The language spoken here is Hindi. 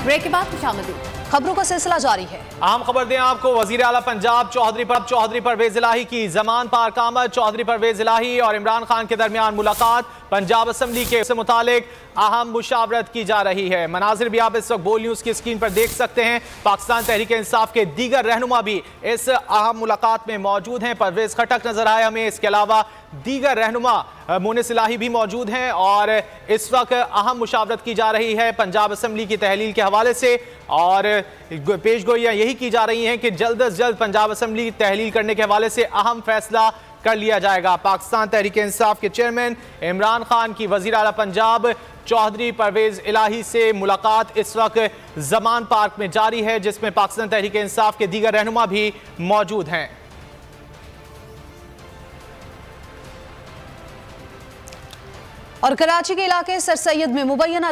ब्रेक के बाद खुशामदीद। खबरों का सिलसिला जारी है। अहम खबर दें आपको, वजीर आला पंजाब चौधरी परवेज इलाही की जमान पार कामत। चौधरी परवेज इलाही और इमरान खान के दरमियान मुलाकात, पंजाब असम्बली के से मुतालिक अहम मुशावरत की जा रही है। मनाजिर भी आप इस वक्त बोल न्यूज की स्क्रीन पर देख सकते हैं। पाकिस्तान तहरीक इंसाफ के दीगर रहनुमा भी इस अहम मुलाकात में मौजूद हैं। परवेज खटक नजर आए हमें, इसके अलावा दीगर रहनुमा मोनिस इलाही भी मौजूद हैं और इस वक्त अहम मुशावरत की जा रही है पंजाब असम्बली की तहलील के हवाले से। और पेशगोइयां यही की जा रही हैं कि जल्द अज जल्द पंजाब असम्बली की तहलील करने के हवाले से अहम फैसला कर लिया जाएगा। पाकिस्तान तहरीक इंसाफ के चेयरमैन इमरान खान की वजीर आला पंजाब चौधरी परवेज इलाही से मुलाकात इस वक्त जमान पार्क में जारी है, जिसमें पाकिस्तान तहरीक इंसाफ के दीगर रहनुमा भी मौजूद हैं। और कराची के इलाके सर सैयद में मुबैना